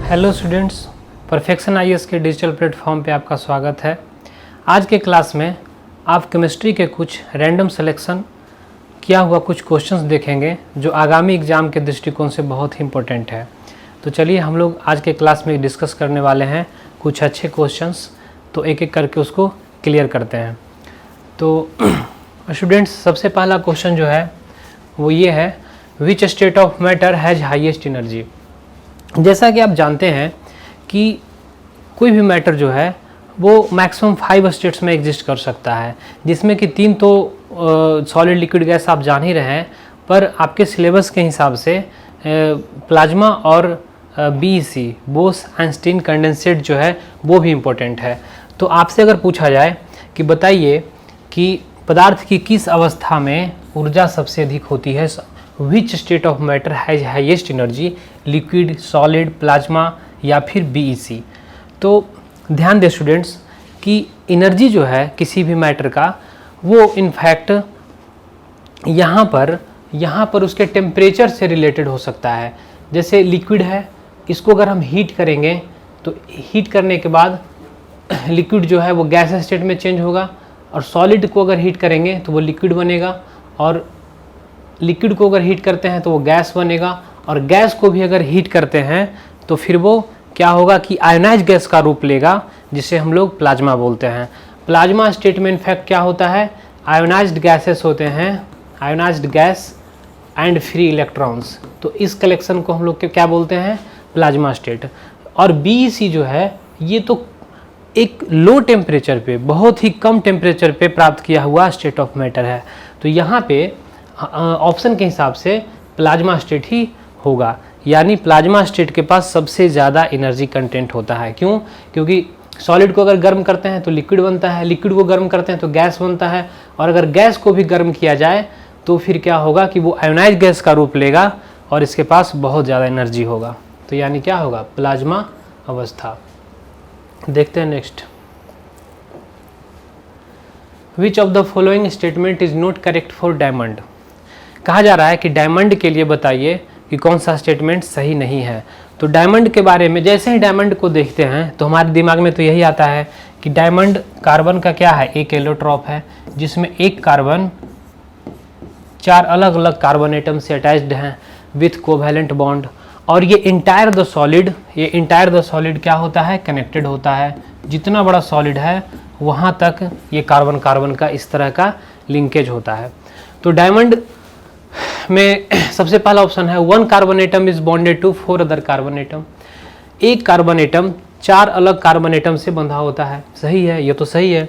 Hello students, perfection IAS के digital platform पे आपका स्वागत है। आज के क्लास में आप केमिस्ट्री के कुछ रैंडम सिलेक्शन किया हुआ कुछ क्वेश्चंस देखेंगे जो आगामी एग्ज़ाम के दृष्टिकोण से बहुत ही इम्पोर्टेंट है। तो चलिए हम लोग आज के क्लास में डिस्कस करने वाले हैं कुछ अच्छे क्वेश्चंस, तो एक एक करके उसको क्लियर करते हैं। तो स्टूडेंट्स, सबसे पहला क्वेश्चन जो है वो ये है, which state of matter has highest energy. जैसा कि आप जानते हैं कि कोई भी मैटर जो है वो मैक्सिमम 5 स्टेट्स में एग्जिस्ट कर सकता है, जिसमें कि 3 तो सॉलिड लिक्विड गैस आप जान ही रहे हैं, पर आपके सिलेबस के हिसाब से प्लाज्मा और BEC बोस-आइंस्टीन कंडेंसेट जो है वो भी इम्पोर्टेंट है। तो आपसे अगर पूछा जाए कि बताइए कि पदार्थ की किस अवस्था में ऊर्जा सबसे अधिक होती है, which state of matter has highest energy, liquid, solid, plasma या फिर BEC। तो ध्यान दें स्टूडेंट्स कि एनर्जी जो है किसी भी मैटर का वो इनफैक्ट यहाँ पर उसके टेम्परेचर से रिलेटेड हो सकता है। जैसे लिक्विड है, इसको अगर हम हीट करेंगे तो हीट करने के बाद लिक्विड जो है वो गैस स्टेट में चेंज होगा, और सॉलिड को अगर हीट करेंगे तो वो लिक्विड बनेगा, और लिक्विड को अगर हीट करते हैं तो वो गैस बनेगा, और गैस को भी अगर हीट करते हैं तो फिर वो क्या होगा कि आयोनाइज गैस का रूप लेगा, जिसे हम लोग प्लाज्मा बोलते हैं। प्लाज्मा स्टेट में इनफैक्ट क्या होता है, आयोनाइज्ड गैसेस होते हैं, ionised gas and free electrons. तो इस कलेक्शन को हम लोग क्या बोलते हैं, प्लाज्मा स्टेट। और BEC जो है ये तो एक लो टेम्परेचर पे, बहुत ही कम टेम्परेचर पे प्राप्त किया हुआ स्टेट ऑफ मैटर है। तो यहाँ पे ऑप्शन के हिसाब से प्लाज्मा स्टेट ही होगा, यानी प्लाज्मा स्टेट के पास सबसे ज़्यादा एनर्जी कंटेंट होता है। क्यों? क्योंकि सॉलिड को अगर गर्म करते हैं तो लिक्विड बनता है, लिक्विड को गर्म करते हैं तो गैस बनता है, और अगर गैस को भी गर्म किया जाए तो फिर क्या होगा कि वो आयोनाइज गैस का रूप लेगा और इसके पास बहुत ज़्यादा एनर्जी होगा। तो यानी क्या होगा, प्लाज्मा अवस्था। देखते हैं next, which of the following statement is not correct for diamond. कहा जा रहा है कि डायमंड के लिए बताइए कि कौन सा स्टेटमेंट सही नहीं है। तो डायमंड के बारे में जैसे ही डायमंड को देखते हैं तो हमारे दिमाग में तो यही आता है कि डायमंड कार्बन का क्या है, एक एलोट्रॉप है, जिसमें एक कार्बन 4 अलग अलग कार्बन एटम से अटैच्ड हैं विथ कोवैलेंट बॉन्ड, और ये इंटायर द सॉलिड क्या होता है, कनेक्टेड होता है। जितना बड़ा सॉलिड है वहाँ तक ये कार्बन कार्बन का इस तरह का लिंकेज होता है। तो डायमंड में सबसे पहला ऑप्शन है, 1 carbon atom is bonded to 4 other carbon atom. एक कार्बन एटम 4 अलग कार्बन एटम से बंधा होता है। सही है, ये तो सही है,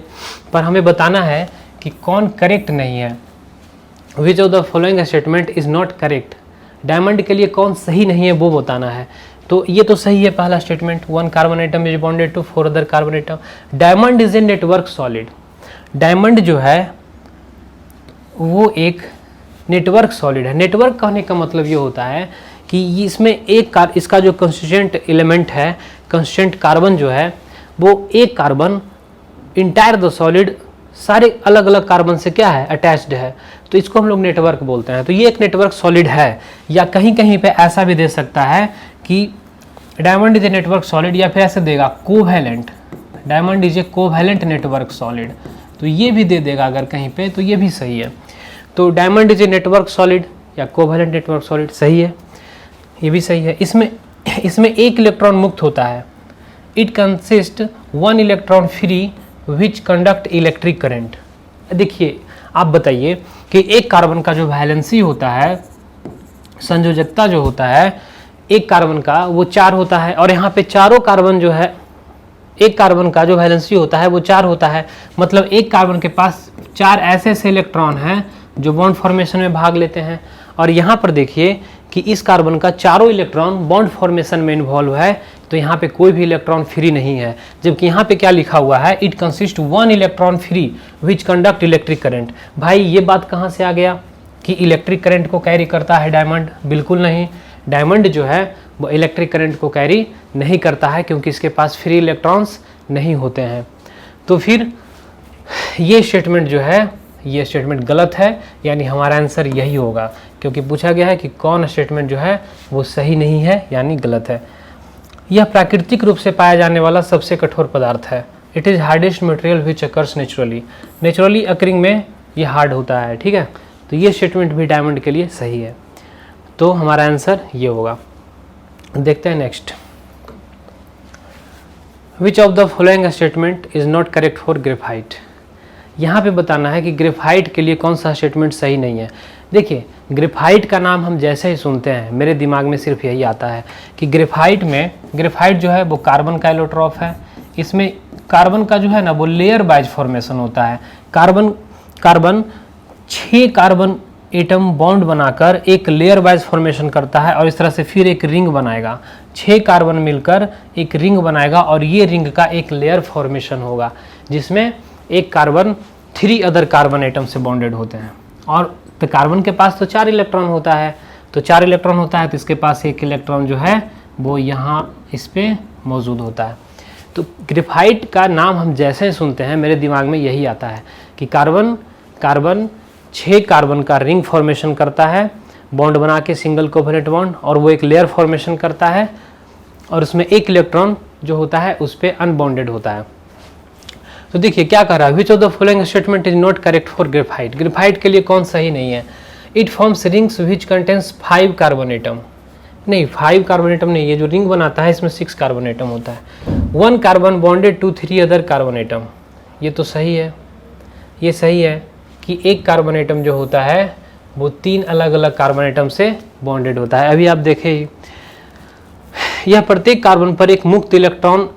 पर हमें बताना है कि कौन करेक्ट नहीं है। विच of the following statement is not correct. Diamond के लिए कौन सही नहीं है वो बताना है। तो ये तो सही है पहला statement, 1 carbon atom is bonded to 4 other carbon atom. Diamond is a network solid. Diamond जो है वो एक नेटवर्क सॉलिड है। नेटवर्क कहने का मतलब ये होता है कि इसमें इसका जो कंस्टिट्यूएंट एलिमेंट है, कंस्टिट्यूएंट कार्बन जो है, वो एक कार्बन इंटायर द सॉलिड सारे अलग अलग कार्बन से क्या है, अटैच्ड है। तो इसको हम लोग नेटवर्क बोलते हैं। तो ये एक नेटवर्क सॉलिड है, या कहीं कहीं पे ऐसा भी दे सकता है कि diamond is a network solid, या फिर ऐसे देगा covalent, diamond is A covalent network solid. तो ये भी दे देगा अगर कहीं पे, तो ये भी सही है। तो diamond is a network solid या कोवैलेंट नेटवर्क सॉलिड सही है, ये भी सही है। इसमें एक इलेक्ट्रॉन मुक्त होता है। It consist 1 electron free which conduct electric current. देखिए, आप बताइए कि एक कार्बन का जो वैलेंसी होता है, संयोजकता जो होता है एक कार्बन का, वो 4 होता है, और यहाँ पे चारों कार्बन जो है, एक कार्बन का जो वैलेंसी होता है वो 4 होता है। मतलब एक कार्बन के पास 4 ऐसे इलेक्ट्रॉन हैं जो बॉन्ड फॉर्मेशन में भाग लेते हैं। और यहाँ पर देखिए कि इस कार्बन का चारों इलेक्ट्रॉन बॉन्ड फॉर्मेशन में इन्वॉल्व है, तो यहाँ पे कोई भी इलेक्ट्रॉन फ्री नहीं है। जबकि यहाँ पे क्या लिखा हुआ है, it consist 1 electron free which conduct electric current. भाई ये बात कहाँ से आ गया कि इलेक्ट्रिक करंट को कैरी करता है डायमंड? बिल्कुल नहीं। डायमंड जो है वो इलेक्ट्रिक करंट को कैरी नहीं करता है, क्योंकि इसके पास फ्री इलेक्ट्रॉन्स नहीं होते हैं। तो फिर ये स्टेटमेंट जो है, ये स्टेटमेंट गलत है, यानी हमारा आंसर यही होगा, क्योंकि पूछा गया है कि कौन स्टेटमेंट जो है वो सही नहीं है, यानी गलत है। यह प्राकृतिक रूप से पाया जाने वाला सबसे कठोर पदार्थ है। It is hardest material which occurs naturally occurring में ये हार्ड होता है, ठीक है। तो ये स्टेटमेंट भी डायमंड के लिए सही है, तो हमारा आंसर ये होगा। देखते हैं next. Which of the following statement is not correct for graphite. यहाँ पे बताना है कि ग्रेफाइट के लिए कौन सा स्टेटमेंट सही नहीं है। देखिए, ग्रेफाइट का नाम हम जैसे ही सुनते हैं मेरे दिमाग में सिर्फ यही आता है कि ग्रेफाइट जो है वो कार्बन का एलोट्रॉप है। इसमें कार्बन का जो है ना वो लेयर वाइज फॉर्मेशन होता है। कार्बन 6 कार्बन एटम बॉन्ड बनाकर एक लेयर वाइज फॉर्मेशन करता है और इस तरह से फिर एक रिंग बनाएगा। 6 कार्बन मिलकर एक रिंग बनाएगा और ये रिंग का एक लेयर फॉर्मेशन होगा जिसमें एक कार्बन 3 अदर कार्बन एटम से बॉन्डेड होते हैं। और तो कार्बन के पास तो 4 इलेक्ट्रॉन होता है, तो 4 इलेक्ट्रॉन होता है तो इसके पास एक इलेक्ट्रॉन जो है वो यहाँ इस पे मौजूद होता है। तो ग्रेफाइट का नाम हम जैसे ही सुनते हैं मेरे दिमाग में यही आता है कि कार्बन 6 कार्बन का रिंग फॉर्मेशन करता है, बॉन्ड बना के सिंगल कोवेलेंट बॉन्ड, और वो एक लेयर फॉर्मेशन करता है और उसमें एक इलेक्ट्रॉन जो होता है उस पर अनबॉन्डेड होता है। तो देखिए क्या कह रहा है, विच of the following statement is not correct for graphite. Graphite के लिए कौन सही नहीं है। It forms rings which contains 5 carbon atom. नहीं, 5 कार्बन एटम नहीं, ये जो रिंग बनाता है इसमें 6 कार्बन एटम होता है। 1 carbon bonded to 3 other carbon atom. ये तो सही है, ये सही है कि एक कार्बन एटम जो होता है वो 3 अलग अलग कार्बन एटम से बॉन्डेड होता है। अभी आप देखें, यह प्रत्येक कार्बन पर एक मुक्त इलेक्ट्रॉन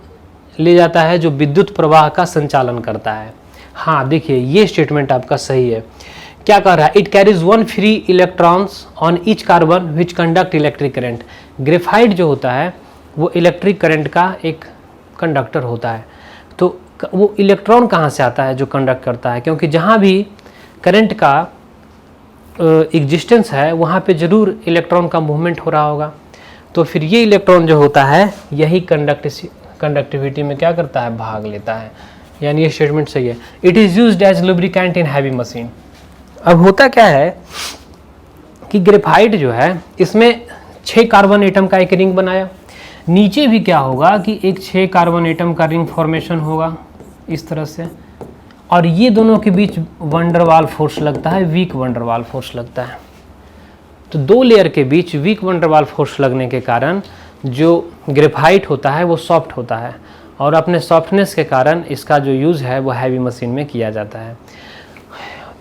ले जाता है जो विद्युत प्रवाह का संचालन करता है। हाँ देखिए, ये स्टेटमेंट आपका सही है। क्या कह रहा है, it carries 1 free electrons on each carbon which conduct electric current. Graphite जो होता है वो इलेक्ट्रिक करंट का एक कंडक्टर होता है। तो वो इलेक्ट्रॉन कहाँ से आता है जो कंडक्ट करता है, क्योंकि जहाँ भी करंट का एग्जिस्टेंस है वहाँ पे जरूर इलेक्ट्रॉन का मूवमेंट हो रहा होगा। तो फिर ये इलेक्ट्रॉन जो होता है यही कंडक्टिविटी में क्या करता है, भाग लेता है, यानी ये स्टेटमेंट सही है। It is used as lubricant in heavy machine. अब होता क्या है कि ग्रेफाइट जो है इसमें 6 कार्बन एटम का एक रिंग बनाया, नीचे भी क्या होगा कि एक 6 कार्बन एटम का रिंग फॉर्मेशन होगा इस तरह से, और ये दोनों के बीच वंडरवाल फोर्स लगता है, वीक वंडरवाल फोर्स लगता है। तो 2 लेयर के बीच वीक वंडरवाल फोर्स लगने के कारण जो ग्रेफाइट होता है वो सॉफ्ट होता है, और अपने सॉफ्टनेस के कारण इसका जो यूज़ है वो हैवी मशीन में किया जाता है।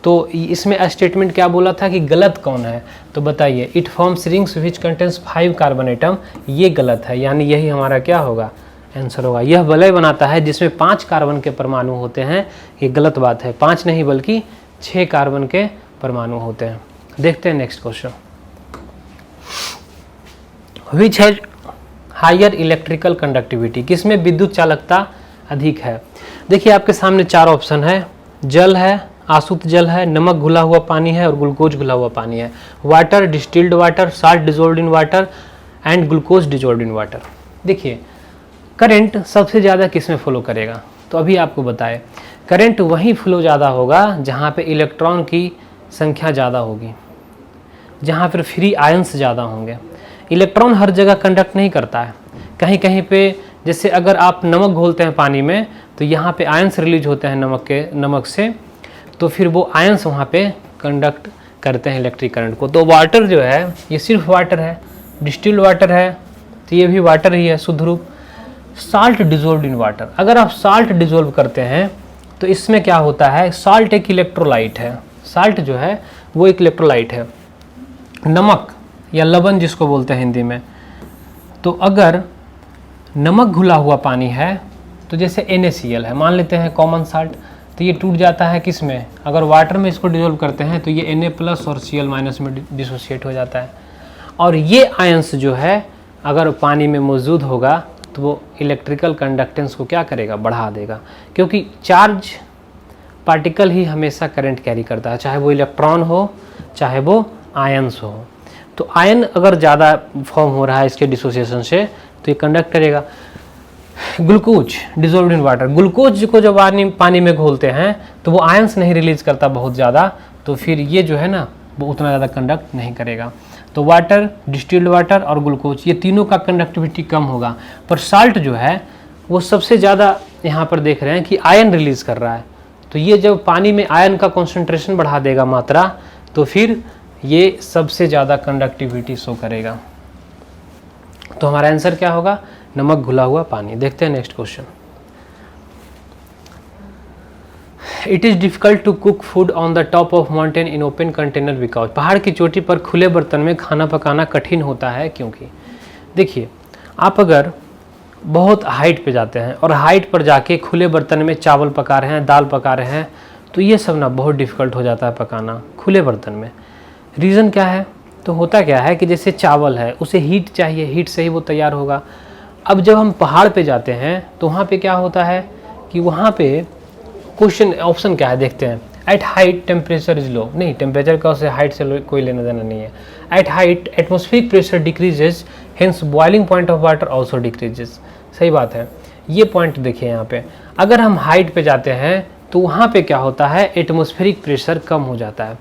तो इसमें स्टेटमेंट क्या बोला था कि गलत कौन है, तो बताइए, it forms rings which contains 5 carbon atom, ये गलत है, यानी यही हमारा क्या होगा, आंसर होगा। यह वलय बनाता है जिसमें 5 कार्बन के परमाणु होते हैं, ये गलत बात है, 5 नहीं बल्कि 6 कार्बन के परमाणु होते हैं। देखते हैं next question. Which has higher electrical conductivity, किसमें विद्युत चालकता अधिक है। देखिए आपके सामने 4 ऑप्शन है, जल है, आसुत जल है, नमक घुला हुआ पानी है और ग्लूकोज घुला हुआ पानी है। Water, distilled water, salt dissolved in water and glucose dissolved in water. देखिए करंट सबसे ज़्यादा किस में फ्लो करेगा, तो अभी आपको बताए, करंट वहीं फ्लो ज़्यादा होगा जहाँ पे इलेक्ट्रॉन की संख्या ज़्यादा होगी, जहाँ पर फ्री आयंस ज़्यादा होंगे। इलेक्ट्रॉन हर जगह कंडक्ट नहीं करता है, कहीं कहीं पे, जैसे अगर आप नमक घोलते हैं पानी में तो यहाँ पे आयंस रिलीज होते हैं नमक से, तो फिर वो आयंस वहाँ पे कंडक्ट करते हैं इलेक्ट्रिक करंट को। तो वाटर जो है ये सिर्फ वाटर है, डिस्टिल्ड वाटर है तो ये भी वाटर ही है शुद्ध रूप। साल्ट डिजोल्व्ड इन वाटर, अगर आप साल्ट डिजोल्व करते हैं तो इसमें क्या होता है, साल्ट एक इलेक्ट्रोलाइट है, साल्ट जो है वो एक इलेक्ट्रोलाइट है। नमक या लवण जिसको बोलते हैं हिंदी में, तो अगर नमक घुला हुआ पानी है तो जैसे NaCl है, मान लेते हैं कॉमन साल्ट, तो ये टूट जाता है किस में, अगर वाटर में इसको डिजोल्व करते हैं तो ये Na+ और Cl- में डिसोसिएट हो जाता है। और ये आयंस जो है अगर पानी में मौजूद होगा तो वो इलेक्ट्रिकल कंडक्टेंस को क्या करेगा, बढ़ा देगा, क्योंकि चार्ज पार्टिकल ही हमेशा करंट कैरी करता है, चाहे वो इलेक्ट्रॉन हो चाहे वो आयंस हो। तो आयन अगर ज़्यादा फॉर्म हो रहा है इसके डिसोसिएशन से तो ये कंडक्ट करेगा। Glucose dissolved in water, glucose को जब पानी में घोलते हैं तो वो आयंस नहीं रिलीज करता बहुत ज़्यादा, तो फिर ये जो है ना वो उतना ज़्यादा कंडक्ट नहीं करेगा। तो वाटर, डिस्टिल्ड वाटर और ग्लूकोज, ये तीनों का कंडक्टिविटी कम होगा। पर साल्ट जो है वो सबसे ज़्यादा यहाँ पर देख रहे हैं कि आयन रिलीज़ कर रहा है। तो ये जब पानी में आयन का कॉन्सेंट्रेशन बढ़ा देगा मात्रा, तो फिर ये सबसे ज़्यादा कंडक्टिविटी शो करेगा। तो हमारा आंसर क्या होगा? नमक घुला हुआ पानी। देखते हैं next question. It is difficult to cook food on the top of mountain in open container because, पहाड़ की चोटी पर खुले बर्तन में खाना पकाना कठिन होता है क्योंकि। देखिए, आप अगर बहुत हाइट पे जाते हैं और हाइट पर जाके खुले बर्तन में चावल पका रहे हैं, दाल पका रहे हैं, तो ये सब ना बहुत डिफ़िकल्ट हो जाता है पकाना खुले बर्तन में। रीज़न क्या है? तो होता क्या है कि जैसे चावल है, उसे हीट चाहिए, हीट से ही वो तैयार होगा। अब जब हम पहाड़ पे जाते हैं तो वहाँ पे क्या होता है कि वहाँ पे क्वेश्चन ऑप्शन क्या है देखते हैं। At height temperature is low, नहीं, टेम्परेचर का उससे हाइट से कोई लेना देना नहीं है। At height atmospheric pressure decreases, hence boiling point of water also decreases. सही बात है, ये पॉइंट देखिए यहाँ पे। अगर हम हाइट पे जाते हैं तो वहाँ पे क्या होता है, एटमॉस्फेरिक प्रेशर कम हो जाता है।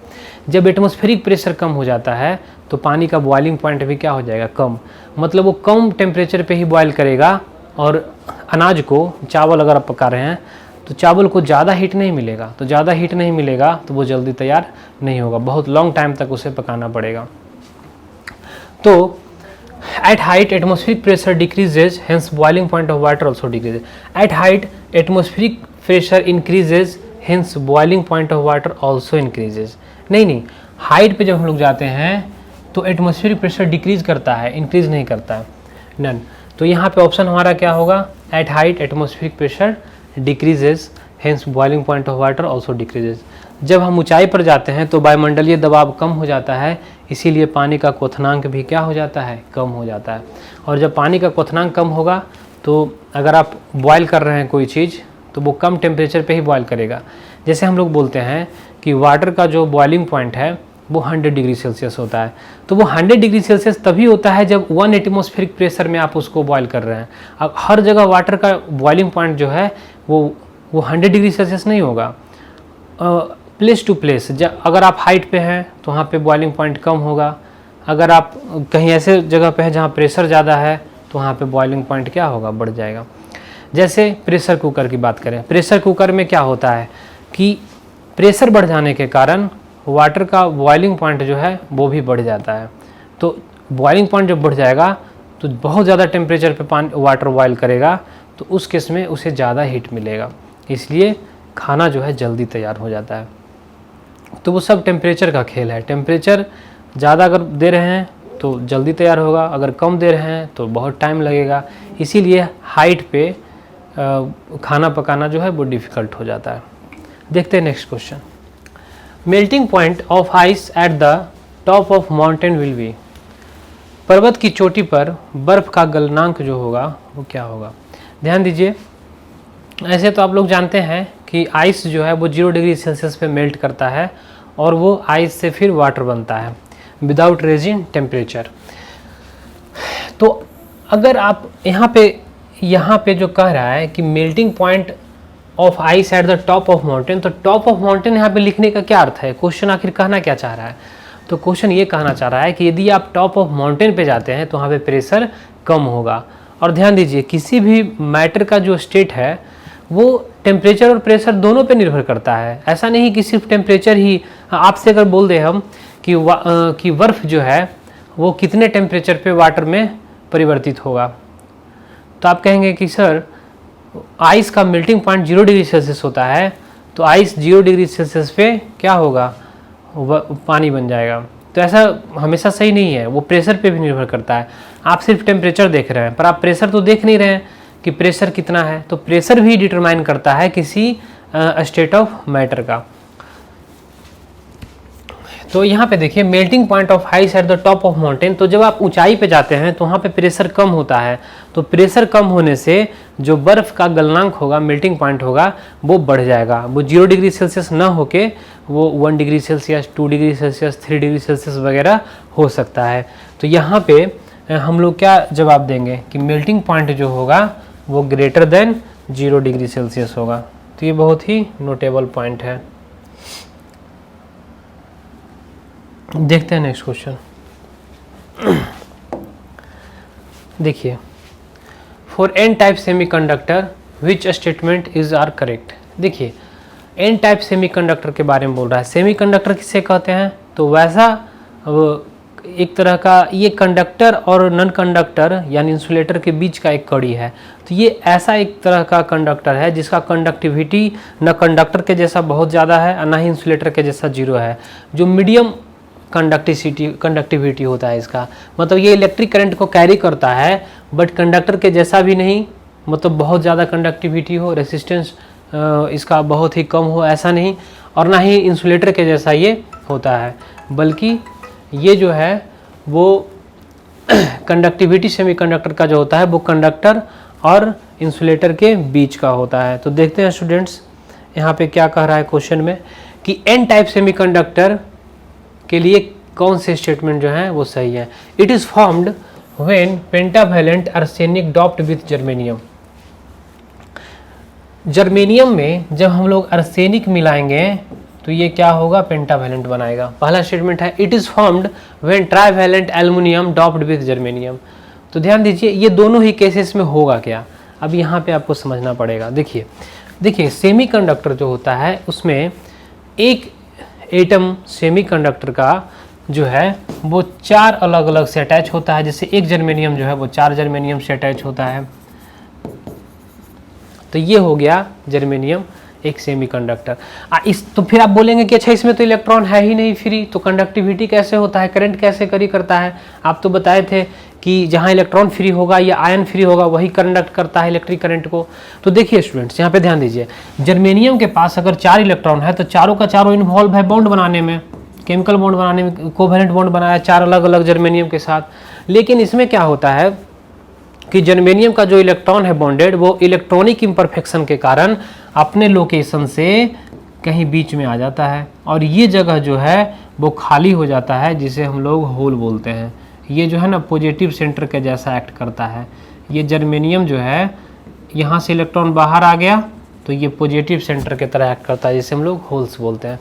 जब एटमॉस्फेरिक प्रेशर कम हो जाता है तो पानी का बॉइलिंग पॉइंट भी क्या हो जाएगा, कम। मतलब वो कम टेम्परेचर पे ही बॉयल करेगा। और अनाज को, चावल अगर आप पका रहे हैं तो चावल को ज़्यादा हीट नहीं मिलेगा, तो ज़्यादा हीट नहीं मिलेगा तो वो जल्दी तैयार नहीं होगा, बहुत लॉन्ग टाइम तक उसे पकाना पड़ेगा। तो at height atmospheric pressure decreases, hence boiling point of water also decreases. At height atmospheric pressure increases, hence boiling point of water also increases. नहीं, हाइट पे जब हम लोग जाते हैं तो एटमॉस्फेरिक प्रेशर डिक्रीज करता है, इंक्रीज नहीं करता है, नन। तो यहाँ पे ऑप्शन हमारा क्या होगा? At height atmospheric pressure decreases, hence boiling point of water also decreases. जब हम ऊंचाई पर जाते हैं तो वायुमंडलीय दबाव कम हो जाता है, इसीलिए पानी का क्वथनांक भी क्या हो जाता है, कम हो जाता है। और जब पानी का क्वथनांक कम होगा तो अगर आप बॉयल कर रहे हैं कोई चीज़ तो वो कम टेम्परेचर पे ही बॉयल करेगा। जैसे हम लोग बोलते हैं कि वाटर का जो बॉइलिंग पॉइंट है वो 100 डिग्री सेल्सियस होता है। तो वो 100 डिग्री सेल्सियस तभी होता है जब 1 एटमॉस्फेरिक प्रेशर में आप उसको बॉयल कर रहे हैं। अब हर जगह वाटर का बॉइलिंग पॉइंट जो है वो 100 डिग्री सेल्सियस नहीं होगा। प्लेस टू प्लेस, अगर आप हाइट पे हैं तो वहाँ पे बॉइलिंग पॉइंट कम होगा। अगर आप कहीं ऐसे जगह पे हैं जहाँ प्रेशर ज़्यादा है तो वहाँ पे बॉइलिंग पॉइंट क्या होगा, बढ़ जाएगा। जैसे प्रेशर कुकर की बात करें, प्रेशर कुकर में क्या होता है कि प्रेशर बढ़ जाने के कारण वाटर का बॉइलिंग पॉइंट जो है वो भी बढ़ जाता है। तो बॉइलिंग पॉइंट जब बढ़ जाएगा तो बहुत ज़्यादा टेम्परेचर पे पानी वाटर बॉयल करेगा, तो उस केस में उसे ज़्यादा हीट मिलेगा, इसलिए खाना जो है जल्दी तैयार हो जाता है। तो वो सब टेम्परेचर का खेल है। टेम्परेचर ज़्यादा अगर दे रहे हैं तो जल्दी तैयार होगा, अगर कम दे रहे हैं तो बहुत टाइम लगेगा। इसीलिए हाइट पे खाना पकाना जो है वो डिफ़िकल्ट हो जाता है। देखते हैं next question. Melting point of ice at the top of mountain will be, पर्वत की चोटी पर बर्फ़ का गलनांक जो होगा वो क्या होगा। ध्यान दीजिए, ऐसे तो आप लोग जानते हैं कि आइस जो है वो 0 डिग्री सेल्सियस पे मेल्ट करता है और वो आइस से फिर वाटर बनता है विदाउट रेजिंग टेम्परेचर। तो अगर आप यहाँ पे जो कह रहा है कि melting point of ice at the top of mountain, तो टॉप ऑफ माउंटेन यहाँ पे लिखने का क्या अर्थ है? क्वेश्चन आखिर कहना क्या चाह रहा है? तो क्वेश्चन ये कहना चाह रहा है कि यदि आप टॉप ऑफ माउंटेन पे जाते हैं तो वहाँ पे प्रेशर कम होगा। और ध्यान दीजिए, किसी भी मैटर का जो स्टेट है वो टेम्परेचर और प्रेशर दोनों पे निर्भर करता है। ऐसा नहीं कि सिर्फ टेम्परेचर ही। आपसे अगर बोल दें हम कि बर्फ़ जो है वो कितने टेम्परेचर पे वाटर में परिवर्तित होगा, तो आप कहेंगे कि सर आइस का मेल्टिंग पॉइंट 0 डिग्री सेल्सियस होता है, तो आइस 0 डिग्री सेल्सियस पे क्या होगा, पानी बन जाएगा। तो ऐसा हमेशा सही नहीं है, वो प्रेशर पे भी निर्भर करता है। आप सिर्फ टेम्परेचर देख रहे हैं पर आप प्रेशर तो देख नहीं रहे हैं कि प्रेशर कितना है। तो प्रेशर भी डिटरमाइन करता है किसी स्टेट ऑफ मैटर का। तो यहाँ पे देखिए, melting point of ice at the top of mountain, तो जब आप ऊंचाई पे जाते हैं तो वहाँ पे प्रेशर कम होता है। तो प्रेशर कम होने से जो बर्फ़ का गलनांक होगा, मेल्टिंग पॉइंट होगा, वो बढ़ जाएगा। वो 0 डिग्री सेल्सियस ना होके वो 1 degree Celsius, 2 degree Celsius, 3 degree Celsius वगैरह हो सकता है। तो यहाँ पे हम लोग क्या जवाब देंगे कि मेल्टिंग पॉइंट जो होगा वो ग्रेटर देन 0 डिग्री सेल्सियस होगा। तो ये बहुत ही नोटेबल पॉइंट है। देखते हैं नेक्स्ट क्वेश्चन। देखिए, for n type semiconductor which statement is are correct. देखिए, एन टाइप सेमीकंडक्टर के बारे में बोल रहा है। सेमीकंडक्टर किसे कहते हैं? तो वैसा एक तरह का ये कंडक्टर और नॉन कंडक्टर यानी इंसुलेटर के बीच का एक कड़ी है। तो ये ऐसा एक तरह का कंडक्टर है जिसका कंडक्टिविटी न कंडक्टर के जैसा बहुत ज़्यादा है और ना ही इंसुलेटर के जैसा जीरो है, जो मीडियम कंडक्टिविटी होता है इसका। मतलब ये इलेक्ट्रिक करंट को कैरी करता है बट कंडक्टर के जैसा भी नहीं, मतलब बहुत ज़्यादा कंडक्टिविटी हो, रेसिस्टेंस इसका बहुत ही कम हो, ऐसा नहीं, और ना ही इंसुलेटर के जैसा ये होता है, बल्कि ये जो है वो कंडक्टिविटी सेमीकंडक्टर का जो होता है वो कंडक्टर और इंसुलेटर के बीच का होता है। तो देखते हैं स्टूडेंट्स यहाँ पे क्या कह रहा है क्वेश्चन में कि एन टाइप सेमीकंडक्टर के लिए कौन से स्टेटमेंट जो है वो सही है। It is formed when pentavalent arsenic doped with germanium. Germanium में जब हम लोग आर्सेनिक मिलाएंगे तो ये क्या होगा? पेंटावैलेंट बनाएगा। पहला स्टेटमेंट है it is formed when trivalent aluminium doped with germanium. तो ध्यान दीजिए ये दोनों ही केसेस में होगा क्या, अब यहाँ पे आपको समझना पड़ेगा। देखिए सेमीकंडक्टर जो होता है उसमें एक एटम सेमीकंडक्टर का जो है वो 4 अलग अलग से अटैच होता है। जैसे एक जर्मेनियम जो है वो 4 जर्मेनियम से अटैच होता है। तो ये हो गया जर्मेनियम एक सेमीकंडक्टर। तो फिर आप बोलेंगे कि अच्छा इसमें तो इलेक्ट्रॉन है ही नहीं फ्री, तो कंडक्टिविटी कैसे होता है, करंट कैसे कैरी करता है? आप तो बताए थे कि जहाँ इलेक्ट्रॉन फ्री होगा या आयन फ्री होगा वही कंडक्ट करता है इलेक्ट्रिक करंट को। तो देखिए स्टूडेंट्स यहाँ पे ध्यान दीजिए, जर्मेनियम के पास अगर 4 इलेक्ट्रॉन है तो चारों का चारों इन्वॉल्व है बॉन्ड बनाने में, केमिकल बॉन्ड बनाने में, कोवैलेंट बॉन्ड बनाया 4 अलग अलग जर्मेनियम के साथ। लेकिन इसमें क्या होता है कि जर्मेनियम का जो इलेक्ट्रॉन है बॉन्डेड वो इलेक्ट्रॉनिक इम्परफेक्शन के कारण अपने लोकेशन से कहीं बीच में आ जाता है और ये जगह जो है वो खाली हो जाता है, जिसे हम लोग होल बोलते हैं। ये जो है ना पॉजिटिव सेंटर के जैसा एक्ट करता है। ये जर्मेनियम जो है यहाँ से इलेक्ट्रॉन बाहर आ गया तो ये पॉजिटिव सेंटर के तरह एक्ट करता है, जिसे हम लोग होल्स बोलते हैं।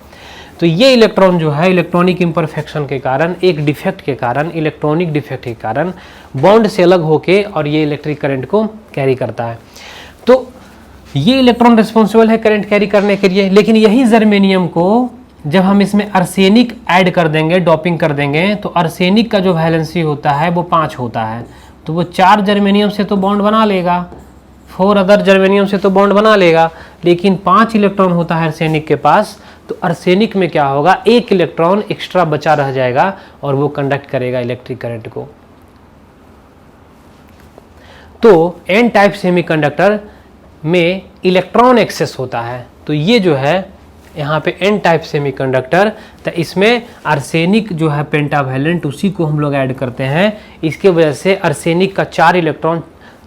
तो ये इलेक्ट्रॉन जो है इलेक्ट्रॉनिक इम्परफेक्शन के कारण, एक डिफेक्ट के कारण, इलेक्ट्रॉनिक डिफेक्ट के कारण बॉन्ड से अलग होके और ये इलेक्ट्रिक करंट को कैरी करता है। तो ये इलेक्ट्रॉन रिस्पॉन्सिबल है करंट कैरी करने के लिए। लेकिन यही जर्मेनियम को जब हम इसमें आर्सेनिक ऐड कर देंगे, डोपिंग कर देंगे, तो आर्सेनिक का जो वैलेंसी होता है वो 5 होता है। तो वो 4 जर्मेनियम से तो बॉन्ड बना लेगा, 4 अदर जर्मेनियम से तो बॉन्ड बना लेगा, लेकिन 5 इलेक्ट्रॉन होता है आर्सेनिक के पास। तो आर्सेनिक में क्या होगा, 1 इलेक्ट्रॉन एक्स्ट्रा बचा रह जाएगा और वो कंडक्ट करेगा इलेक्ट्रिक करंट को। तो एन टाइप सेमीकंडक्टर में इलेक्ट्रॉन एक्सेस होता है। तो ये जो है यहाँ पे एन टाइप सेमीकंडक्टर, तो इसमें आर्सेनिक जो है पेंटावैलेंट उसी को हम लोग ऐड करते हैं। इसके वजह से आर्सेनिक का 4 इलेक्ट्रॉन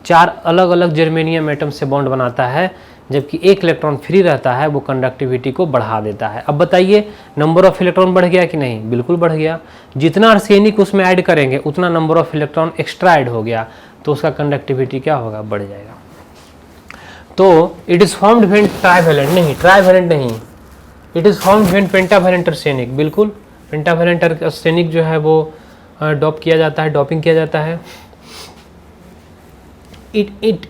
4 अलग अलग जर्मेनियम एटम से बॉन्ड बनाता है, जबकि 1 इलेक्ट्रॉन फ्री रहता है, वो कंडक्टिविटी को बढ़ा देता है। अब बताइए नंबर ऑफ इलेक्ट्रॉन बढ़ गया कि नहीं? बिल्कुल बढ़ गया। जितना आर्सेनिक उसमें ऐड करेंगे उतना number of electron extra add हो गया, तो उसका कंडक्टिविटी क्या होगा? बढ़ जाएगा। तो it is formed when trivalent नहीं, it is formed when pentavalent arsenic, बिल्कुल पेंटावैलेंट आर्सेनिक जो है वो डॉप किया जाता है, डॉपिंग किया जाता है। It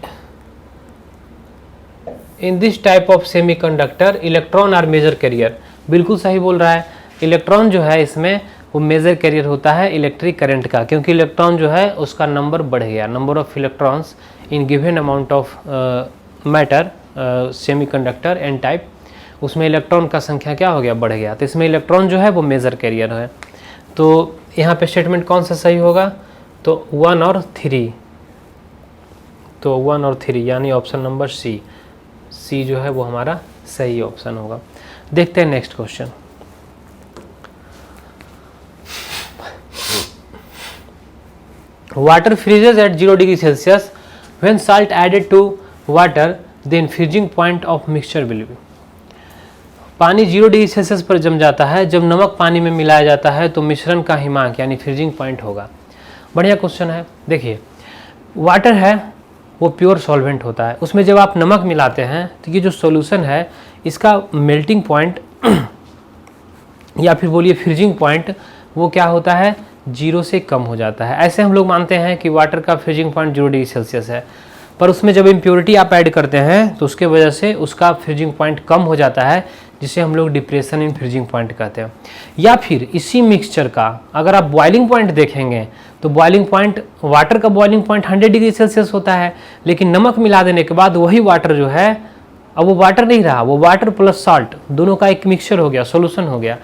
in this type of semiconductor electron are major carrier, बिल्कुल सही बोल रहा है। इलेक्ट्रॉन जो है इसमें वो मेजर कैरियर होता है इलेक्ट्रिक करंट का, क्योंकि इलेक्ट्रॉन जो है उसका नंबर बढ़ गया, number of electrons in given amount of matter semiconductor n type, उसमें इलेक्ट्रॉन का संख्या क्या हो गया? बढ़ गया। तो इसमें इलेक्ट्रॉन जो है वो मेजर कैरियर है। तो यहाँ पे स्टेटमेंट कौन सा सही होगा? तो 1 और 3, तो 1 और 3 यानी ऑप्शन नंबर सी जो है वो हमारा सही ऑप्शन होगा। देखते हैं next question. Water freezes at 0 degree Celsius when salt added to water, then freezing point of mixture will be. पानी 0 डिग्री सेल्सियस पर जम जाता है, जब नमक पानी में मिलाया जाता है तो मिश्रण का हिमांक यानी फ्रीजिंग पॉइंट होगा। बढ़िया क्वेश्चन है। देखिए वाटर है वो प्योर सॉल्वेंट होता है, उसमें जब आप नमक मिलाते हैं तो ये जो सॉल्यूशन है इसका मेल्टिंग पॉइंट या फिर बोलिए फ्रीजिंग पॉइंट वो क्या होता है, 0 से कम हो जाता है। ऐसे हम लोग मानते हैं कि वाटर का फ्रीजिंग पॉइंट 0 डिग्री सेल्सियस है, पर उसमें जब इम्प्योरिटी आप ऐड करते हैं तो उसके वजह से उसका फ्रीजिंग पॉइंट कम हो जाता है, जिसे हम लोग डिप्रेशन इन फ्रीजिंग पॉइंट कहते हैं। या फिर इसी मिक्सचर का अगर आप बॉइलिंग पॉइंट देखेंगे तो बॉइलिंग पॉइंट, वाटर का बॉइलिंग पॉइंट 100 डिग्री सेल्सियस होता है, लेकिन नमक मिला देने के बाद वही वाटर जो है, अब वो वाटर नहीं रहा, वो वाटर प्लस साल्ट दोनों का एक मिक्सचर हो गया, सॉल्यूशन हो गया।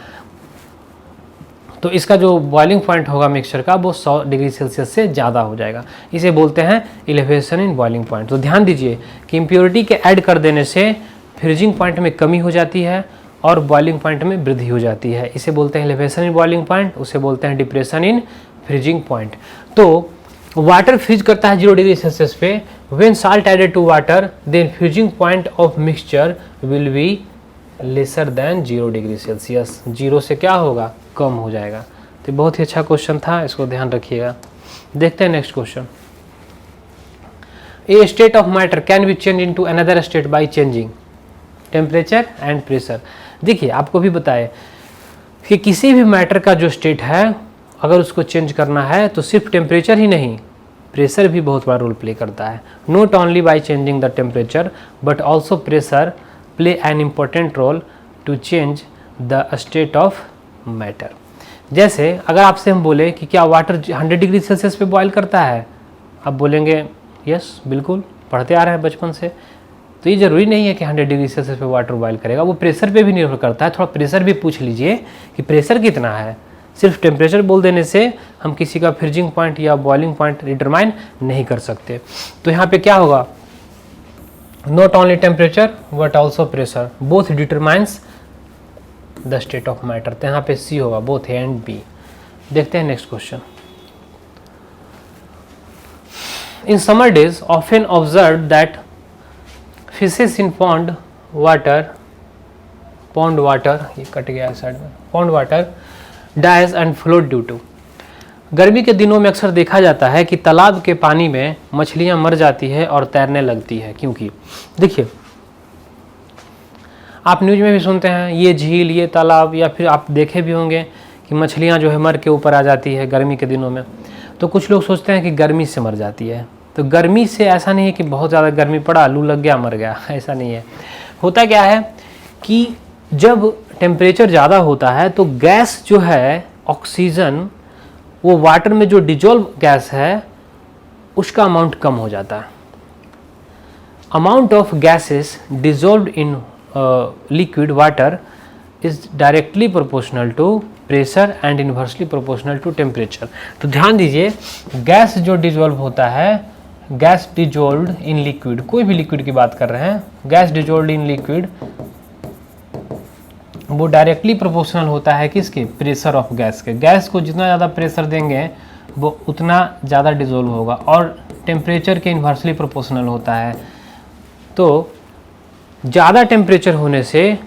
तो इसका जो बॉइलिंग पॉइंट होगा मिक्सचर का वो 100 डिग्री सेल्सियस से ज़्यादा हो जाएगा। इसे बोलते हैं एलिवेशन इन बॉइलिंग पॉइंट। तो ध्यान दीजिए कि इम्प्योरिटी के ऐड कर देने से फ्रीजिंग पॉइंट में कमी हो जाती है और बॉइलिंग पॉइंट में वृद्धि हो जाती है। इसे बोलते हैं एलिवेशन इन बॉइलिंग पॉइंट, उसे बोलते हैं डिप्रेशन इन फ्रीजिंग पॉइंट। तो वाटर फ्रीज करता है 0 डिग्री सेल्सियस पे। When salt added to water then freezing point of mixture will be lesser than 0 degree Celsius. 0 से क्या होगा, कम हो जाएगा। तो बहुत ही अच्छा क्वेश्चन था, इसको ध्यान रखिएगा। देखते हैं next question. A state of matter can be change into another state by changing temperature and pressure. देखिए आपको भी बताए कि किसी भी मैटर का जो स्टेट है अगर उसको चेंज करना है तो सिर्फ टेम्परेचर ही नहीं, प्रेशर भी बहुत बड़ा रोल प्ले करता है। Not only by changing the temperature but also pressure play an important role to change the state of matter. जैसे अगर आपसे हम बोले कि क्या वाटर 100 डिग्री सेल्सियस पे बॉयल करता है, आप बोलेंगे यस बिल्कुल, पढ़ते आ रहे हैं बचपन से। तो ये जरूरी नहीं है कि 100 डिग्री सेल्सियस पे वाटर बॉयल करेगा, वो प्रेशर पे भी निर्भर करता है। थोड़ा प्रेशर भी पूछ लीजिए कि प्रेशर कितना है। सिर्फ टेम्परेचर बोल देने से हम किसी का फ्रीजिंग पॉइंट या बॉइलिंग पॉइंट डिटरमाइन नहीं कर सकते। तो यहाँ पे क्या होगा, not only temperature but also pressure both determines the state of matter. तो यहाँ पे सी होगा, बोथ ए एंड बी। देखते हैं next question. In summer days often observe that fishes in pond water, ये कट गया साइड में, pond water dies and float due to. गर्मी के दिनों में अक्सर देखा जाता है कि तालाब के पानी में मछलियां मर जाती है और तैरने लगती है। क्योंकि देखिए आप न्यूज़ में भी सुनते हैं ये झील, ये तालाब, या फिर आप देखे भी होंगे कि मछलियां जो है मर के ऊपर आ जाती है गर्मी के दिनों में। तो कुछ लोग सोचते हैं कि गर्मी से मर जाती है। तो गर्मी से ऐसा नहीं है कि बहुत ज़्यादा गर्मी पड़ा, लू लग गया मर गया, ऐसा नहीं है। होता क्या है कि जब टेम्परेचर ज़्यादा होता है तो गैस जो है, ऑक्सीजन, वो वाटर में जो डिजोल्व गैस है उसका अमाउंट कम हो जाता है। Amount of gases dissolved in liquid water is directly proportional to pressure and inversely proportional to temperature. तो ध्यान दीजिए, गैस जो डिजोल्व होता है, गैस डिजोल्व्ड इन लिक्विड, कोई भी लिक्विड की बात कर रहे हैं, गैस डिजोल्व्ड इन लिक्विड वो डायरेक्टली प्रोपोर्शनल होता है किसके, प्रेशर ऑफ गैस के। गैस को जितना ज़्यादा प्रेशर देंगे वो उतना ज़्यादा डिजोल्व होगा, और टेम्परेचर के इन्वर्सली प्रोपोर्शनल होता है। तो ज़्यादा टेम्परेचर होने से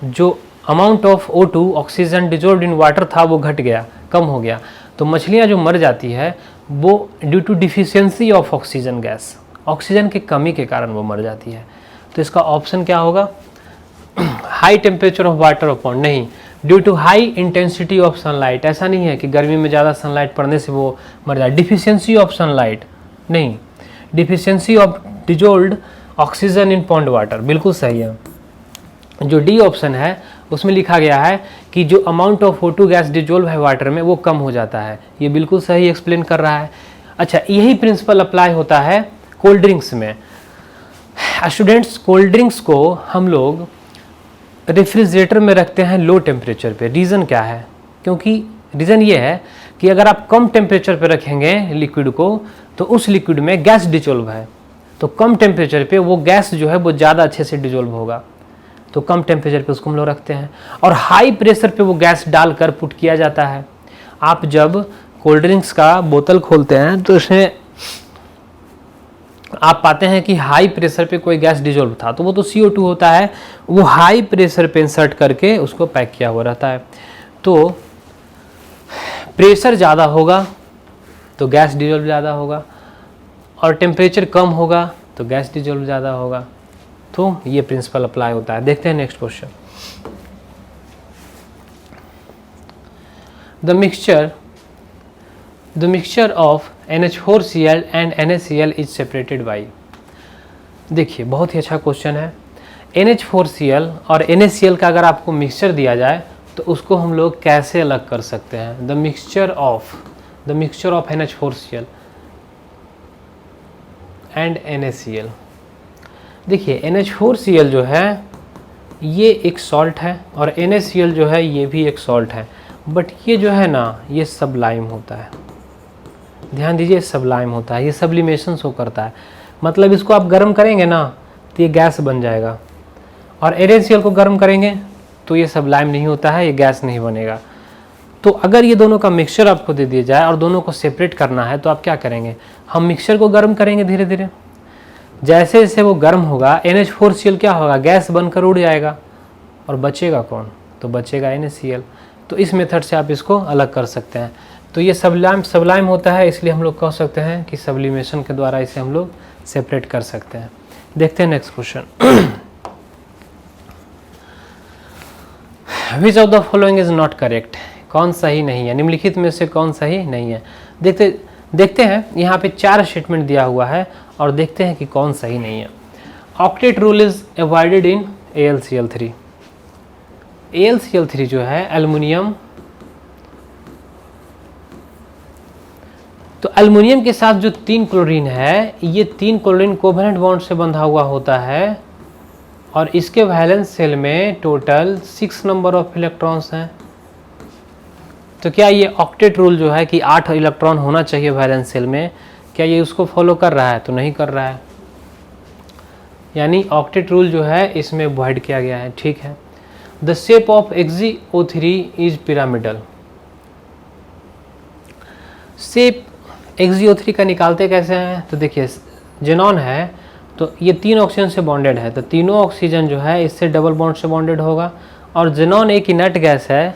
जो amount of O2 oxygen dissolved in water था वो घट गया, कम हो गया। तो मछलियाँ जो मर जाती है वो due to deficiency of oxygen gas, oxygen की कमी के कारण वो मर जाती है। तो इसका ऑप्शन क्या होगा, high temperature of water upon, नहीं, due to high intensity of sunlight. ऐसा नहीं है कि गर्मी में ज़्यादा सनलाइट पड़ने से वो मर जाए। डिफिशियंसी ऑफ सनलाइट नहीं, deficiency of dissolved oxygen in pond water, बिल्कुल सही है। जो डी ऑप्शन है उसमें लिखा गया है कि जो amount of O2 gas dissolve है वाटर में वो कम हो जाता है, ये बिल्कुल सही एक्सप्लेन कर रहा है। अच्छा, यही प्रिंसिपल अप्लाई होता है कोल्ड ड्रिंक्स में। स्टूडेंट्स, कोल्ड ड्रिंक्स को हम लोग रेफ्रिजरेटर में रखते हैं लो टेम्परेचर पे। रीज़न क्या है, क्योंकि रीज़न ये है कि अगर आप कम टेम्परेचर पे रखेंगे लिक्विड को तो उस लिक्विड में गैस डिजोल्व है, तो कम टेम्परेचर पे वो गैस जो है वो ज़्यादा अच्छे से डिजोल्व होगा, तो कम टेम्परेचर पे उसको हम लोग रखते हैं। और हाई प्रेशर पे वो गैस डालकर पुट किया जाता है। आप जब कोल्ड ड्रिंक्स का बोतल खोलते हैं तो उसमें आप पाते हैं कि हाई प्रेशर पे कोई गैस डिजोल्व था, तो वो तो CO2 होता है, वो हाई प्रेशर पे इंसर्ट करके उसको पैक किया हुआ रहता है। तो प्रेशर ज़्यादा होगा तो गैस डिजोल्व ज़्यादा होगा, और टेम्परेचर कम होगा तो गैस डिजोल्व ज़्यादा होगा। तो ये प्रिंसिपल अप्लाई होता है। देखते हैं next question. The mixture of NH4Cl and NaCl is separated by. देखिए बहुत ही अच्छा क्वेश्चन है। NH4Cl और NaCl का अगर आपको मिक्सचर दिया जाए तो उसको हम लोग कैसे अलग कर सकते हैं? The mixture of NH4Cl and NaCl। देखिए NH4Cl जो है ये एक सॉल्ट है और NaCl जो है ये भी एक सॉल्ट है, बट ये जो है ना ये सबलाइम होता है। ध्यान दीजिए, सबलाइम होता है, ये सब्लिमेशन शो करता है। मतलब इसको आप गर्म करेंगे ना तो ये गैस बन जाएगा, और NaCl को गर्म करेंगे तो ये सबलाइम नहीं होता है, ये गैस नहीं बनेगा। तो अगर ये दोनों का मिक्सचर आपको दे दिया जाए और दोनों को सेपरेट करना है तो आप क्या करेंगे? हम मिक्सचर को गर्म करेंगे धीरे धीरे। जैसे जैसे वो गर्म होगा NH4Cl क्या होगा? गैस बनकर उड़ जाएगा, और बचेगा कौन? तो बचेगा NaCl। तो इस मेथड से आप इसको अलग कर सकते हैं। तो ये सबलाइम होता है, इसलिए हम लोग कह सकते हैं कि सब्लिमेशन के द्वारा इसे हम लोग सेपरेट कर सकते हैं। देखते हैं next question. Which of the following is not correct? कौन सही नहीं है? निम्नलिखित में से कौन सही नहीं है? देखते हैं, यहाँ पे 4 स्टेटमेंट दिया हुआ है और देखते हैं कि कौन सही नहीं है। Octet rule is avoided in AlCl3। AlCl3 जो है एल्युमिनियम, तो एल्युमिनियम के साथ जो 3 क्लोरीन है, ये 3 क्लोरीन कोवेलेंट बॉन्ड से बंधा हुआ होता है, और इसके वैलेंस सेल में टोटल 6 नंबर ऑफ इलेक्ट्रॉन्स हैं। तो क्या ये ऑक्टेट रूल जो है कि 8 इलेक्ट्रॉन होना चाहिए वैलेंस सेल में, क्या ये उसको फॉलो कर रहा है? तो नहीं कर रहा है, यानी ऑक्टेट रूल जो है इसमें अवॉइड किया गया है। ठीक है। The shape of XgO3 is pyramidal. Shape XgO3 का निकालते कैसे हैं? तो देखिए, जेनॉन है तो ये 3 ऑक्सीजन से बॉन्डेड है, तो तीनों ऑक्सीजन जो है इससे डबल बॉन्ड से बॉन्डेड होगा, और जेनॉन एक इनर्ट गैस है,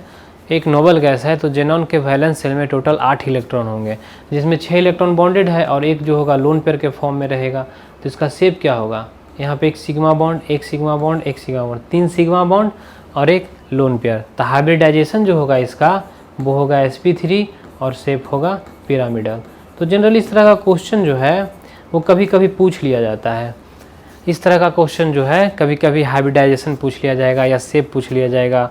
एक नोबल गैस है, तो जेनॉन के वैलेंस सेल में टोटल 8 इलेक्ट्रॉन होंगे, जिसमें 6 इलेक्ट्रॉन बॉन्डेड है और एक जो होगा लोन पेयर के फॉर्म में रहेगा। तो इसका शेप क्या होगा? यहाँ पे एक सिग्मा बॉन्ड, एक सिग्मा बॉन्ड, एक सिग्मा बॉन्ड, 3 सिग्मा बॉन्ड और एक लोन पेयर। तो हाइब्रिडाइजेशन जो होगा इसका वो होगा sp3 और शेप होगा पिरामिडल। तो जनरली इस तरह का क्वेश्चन जो है वो कभी कभी पूछ लिया जाता है। इस तरह का क्वेश्चन जो है कभी कभी हाइब्रिडाइजेशन पूछ लिया जाएगा या शेप पूछ लिया जाएगा,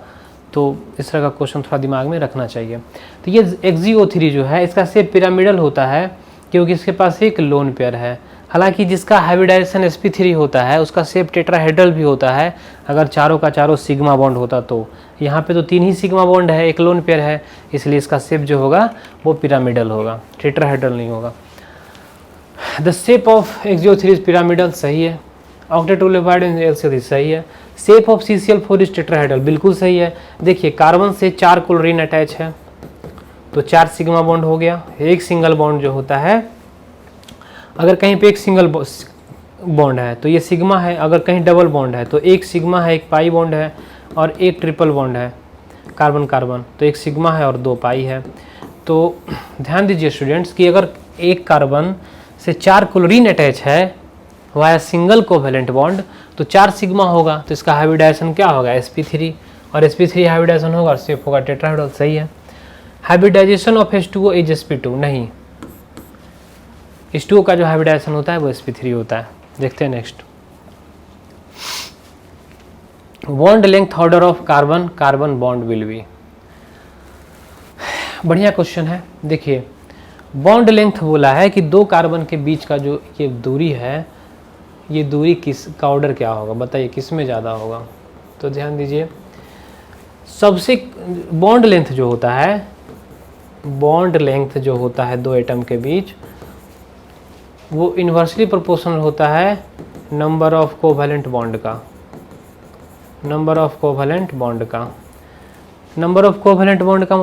तो इस तरह का क्वेश्चन थोड़ा दिमाग में रखना चाहिए। तो ये XgO3 जो है इसका शेप पिरामिडल होता है क्योंकि इसके पास एक लोन पेयर है। हालांकि जिसका हाइब्रिडाइजेशन sp3 होता है उसका शेप टेट्राहेड्रल भी होता है, अगर चारों का चारों सिग्मा बॉन्ड होता तो। यहाँ पे तो 3 ही सिग्मा बॉन्ड है, एक लोन पेयर है, इसलिए इसका शेप जो होगा वो पिरामिडल होगा, टेट्राहेड्रल नहीं होगा। The shape of XgO3 is pyramidal, सही है। Octet rule avoided in AlCl3, सही है। Shape of CCl4 is tetrahedral, बिल्कुल सही है। देखिए कार्बन से 4 क्लोरीन अटैच है तो 4 सिग्मा बॉन्ड हो गया। एक सिंगल बॉन्ड जो होता है, अगर कहीं पे एक सिंगल बॉन्ड है तो ये सिग्मा है, अगर कहीं डबल बॉन्ड है तो एक सिग्मा है, एक पाई बॉन्ड है, और एक ट्रिपल बॉन्ड है कार्बन कार्बन, तो एक सिग्मा है और 2 पाई है। तो ध्यान दीजिए स्टूडेंट्स कि अगर एक कार्बन से 4 क्लोरीन अटैच है वाया सिंगल कोवेलेंट बॉन्ड तो 4 सिग्मा होगा, तो इसका हाइब्रिडाइजेशन क्या होगा? sp3, और sp3 हाइब्रिडाइजेशन होगा और शेप होगा टेट्राहेड्रल, सही है। Hybridisation of H2O is sp2, नहीं, H2O का जो हाइब्रिडाइजेशन होता है वो sp3 होता है। देखते हैं next. Bond length order of carbon carbon bond will be. बढ़िया क्वेश्चन है। देखिए बॉन्ड लेंथ बोला है कि 2 कार्बन के बीच का जो ये दूरी है, ये दूरी किस का ऑर्डर क्या होगा? बताइए किस में ज़्यादा होगा? तो ध्यान दीजिए, सबसे बॉन्ड लेंथ जो होता है, बॉन्ड लेंथ जो होता है 2 एटम के बीच, वो इन्वर्सली प्रोपोर्शनल होता है नंबर ऑफ कोवेलेंट बॉन्ड का, नंबर ऑफ कोवेलेंट बॉन्ड का। नंबर ऑफ कोवेलेंट बॉन्ड का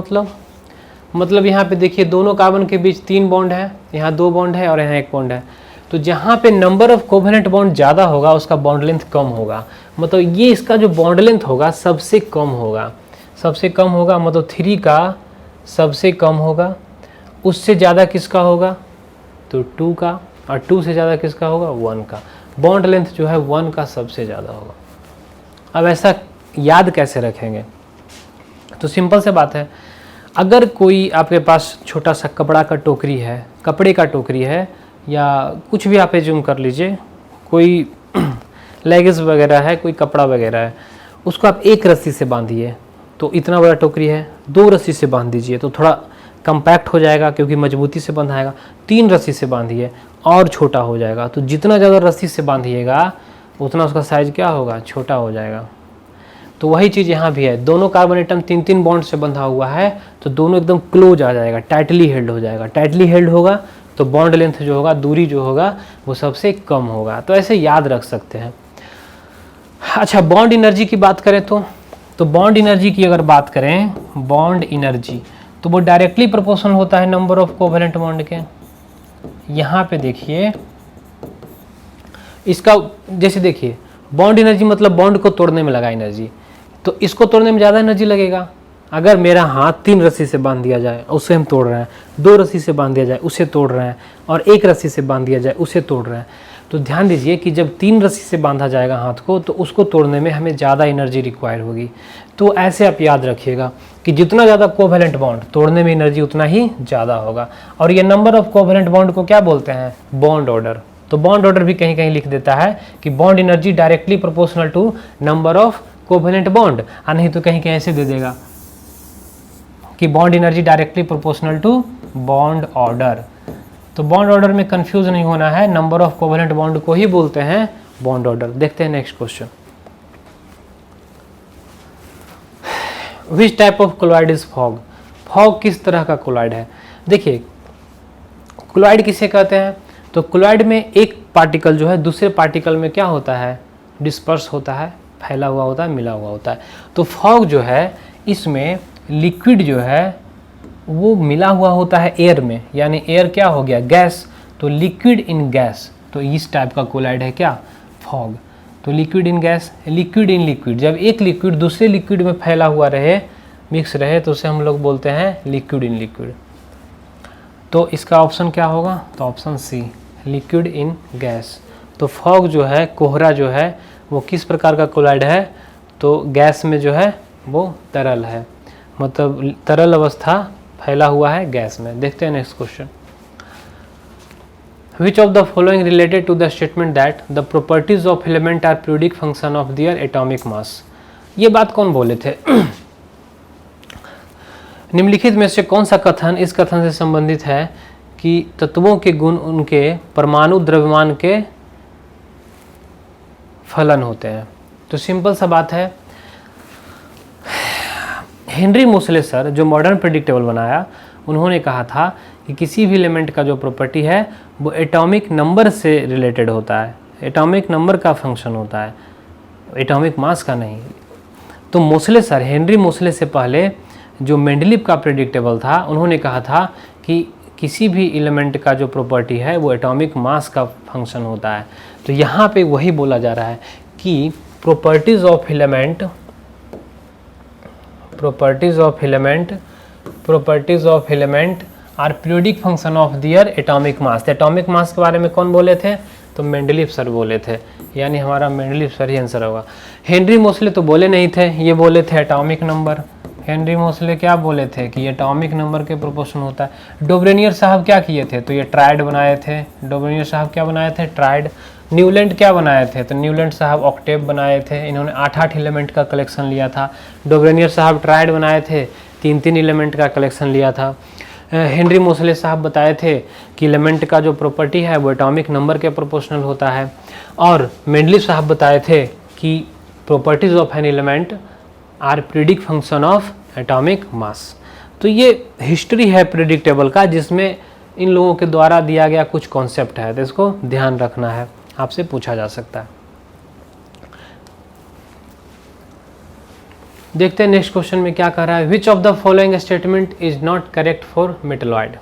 मतलब यहाँ पे देखिए दोनों कार्बन के बीच 3 बॉन्ड है, यहाँ 2 बॉन्ड है और यहाँ 1 बॉन्ड है, तो जहाँ पे नंबर ऑफ कोवेलेंट बॉन्ड ज़्यादा होगा उसका बॉन्ड लेंथ कम होगा। मतलब ये इसका जो बॉन्ड लेंथ होगा सबसे कम होगा, सबसे कम होगा, मतलब 3 का सबसे कम होगा। उससे ज़्यादा किसका होगा? तो 2 का, और 2 से ज़्यादा किसका होगा? 1 का। बॉन्ड लेंथ जो है 1 का सबसे ज़्यादा होगा। अब ऐसा याद कैसे रखेंगे? तो सिंपल से बात है, अगर कोई आपके पास छोटा सा कपड़ा का टोकरी है, कपड़े का टोकरी है, या कुछ भी आप एज्यूम कर लीजिए, कोई लेगिंग्स वगैरह है, कोई कपड़ा वगैरह है, उसको आप एक रस्सी से बांधिए तो इतना बड़ा टोकरी है, 2 रस्सी से बांध दीजिए तो थोड़ा कंपैक्ट हो जाएगा क्योंकि मजबूती से बंधाएगा। 3 रस्सी से बांधिए और छोटा हो जाएगा। तो जितना ज़्यादा रस्सी से बांधिएगा उतना उसका साइज़ क्या होगा, छोटा हो जाएगा। तो वही चीज़ यहाँ भी है, दोनों कार्बन एटम 3-3 बॉन्ड से बंधा हुआ है तो दोनों एकदम क्लोज आ जाएगा, टाइटली हेल्ड हो जाएगा। टाइटली हेल्ड होगा तो बॉन्ड लेंथ जो होगा, दूरी जो होगा वो सबसे कम होगा। तो ऐसे याद रख सकते हैं। अच्छा, बॉन्ड एनर्जी की बात करें तो बॉन्ड एनर्जी की अगर बात करें, बॉन्ड एनर्जी तो वो डायरेक्टली प्रोपोर्शनल होता है नंबर ऑफ कोवेलेंट बॉन्ड के। यहाँ पे देखिए इसका, जैसे देखिए बॉन्ड एनर्जी मतलब बॉन्ड को तोड़ने में लगा एनर्जी, तो इसको तोड़ने में ज़्यादा एनर्जी लगेगा। अगर मेरा हाथ 3 रस्सी से बांध दिया जाए उसे हम तोड़ रहे हैं, 2 रस्सी से बांध दिया जाए उसे तोड़ रहे हैं, और 1 रस्सी से बांध दिया जाए उसे तोड़ रहे हैं। तो ध्यान दीजिए कि जब 3 रस्सी से बांधा जाएगा हाथ को तो उसको तोड़ने में हमें ज़्यादा एनर्जी रिक्वायर होगी। तो ऐसे आप याद रखिएगा कि जितना ज़्यादा कोवेलेंट बॉन्ड, तोड़ने में एनर्जी उतना ही ज़्यादा होगा। और ये नंबर ऑफ कोवेलेंट बॉन्ड को क्या बोलते हैं, बॉन्ड ऑर्डर। तो बॉन्ड ऑर्डर भी कहीं कहीं लिख देता है कि bond energy directly proportional to number of covalent bond, और नहीं तो कहीं कहीं ऐसे दे देगा कि bond energy directly proportional to bond order. तो बॉन्ड ऑर्डर में कंफ्यूज नहीं होना है, नंबर ऑफ कोवेलेंट बॉन्ड को ही बोलते हैं बॉन्ड ऑर्डर। देखते हैं next question. Which type of colloid is fog? Fog किस तरह का कोलॉइड है? देखिए कोलॉइड किसे कहते हैं, तो कोलॉइड में एक पार्टिकल जो है दूसरे पार्टिकल में क्या होता है, डिस्पर्स होता है, फैला हुआ होता है, मिला हुआ होता है। तो फॉग जो है इसमें लिक्विड जो है वो मिला हुआ होता है एयर में, यानी एयर क्या हो गया, गैस। तो लिक्विड इन गैस, तो इस टाइप का कोलॉइड है क्या, फॉग। तो liquid in gas, liquid in liquid, जब एक लिक्विड दूसरे लिक्विड में फैला हुआ रहे, मिक्स रहे, तो उसे हम लोग बोलते हैं लिक्विड इन लिक्विड। तो इसका ऑप्शन क्या होगा, तो option C, liquid in gas. तो फॉग जो है, कोहरा जो है, वो किस प्रकार का कोलॉइड है, तो गैस में जो है वो तरल है, मतलब तरल अवस्था फैला हुआ है गैस में। देखते हैं next question. Which of the following related to the statement that the properties of element are periodic function of their atomic mass? ये बात कौन बोले थे? निम्नलिखित में से कौन सा कथन इस कथन से संबंधित है कि तत्वों के गुण उनके परमाणु द्रव्यमान के फलन होते हैं? तो सिंपल सा बात है, हेनरी मोसले सर जो मॉडर्न प्रेडिक्टेबल बनाया, उन्होंने कहा था कि किसी भी एलिमेंट का जो प्रॉपर्टी है वो एटॉमिक नंबर से रिलेटेड होता है, एटॉमिक नंबर का फंक्शन होता है, एटॉमिक मास का नहीं। तो मोसले सर, हेनरी मोसले से पहले जो मेंडलीव का प्रेडिक्टेबल था, उन्होंने कहा था कि किसी भी एलिमेंट का जो प्रॉपर्टी है वो एटॉमिक मास का फंक्शन होता है। तो यहाँ पे वही बोला जा रहा है कि properties of element are periodic function of their atomic mass. Atomic mass के बारे में कौन बोले थे, तो मेंडलीव सर बोले थे, यानी हमारा मेंडलीव सर ही आंसर होगा। हेनरी मोसले तो बोले नहीं थे, ये बोले थे एटॉमिक नंबर। हेनरी मोसले क्या बोले थे कि एटॉमिक नंबर के प्रोपोर्शन होता है। डोब्रेनियर साहब क्या किए थे, तो ये ट्राइड बनाए थे। डोब्रेनियर साहब क्या बनाए थे, ट्राइड। न्यूलैंड क्या बनाए थे, तो न्यूलैंड साहब ऑक्टेव बनाए थे, इन्होंने 8-8 एलिमेंट का कलेक्शन लिया था। डोब्रेनियर साहब ट्राइड बनाए थे, 3-3 एलिमेंट का कलेक्शन लिया था। हेनरी मोसले साहब बताए थे कि एलिमेंट का जो प्रॉपर्टी है वो एटॉमिक नंबर के प्रोपोर्शनल होता है। और मेंडलीव साहब बताए थे कि properties of an element are periodic function of atomic mass. तो ये हिस्ट्री है प्रेडिक्टेबल का, जिसमें इन लोगों के द्वारा दिया गया कुछ कॉन्सेप्ट है, तो इसको ध्यान रखना है, आपसे पूछा जा सकता है। देखते हैं नेक्स्ट क्वेश्चन में क्या कह रहा है। विच of the following statement is not correct for metalloid?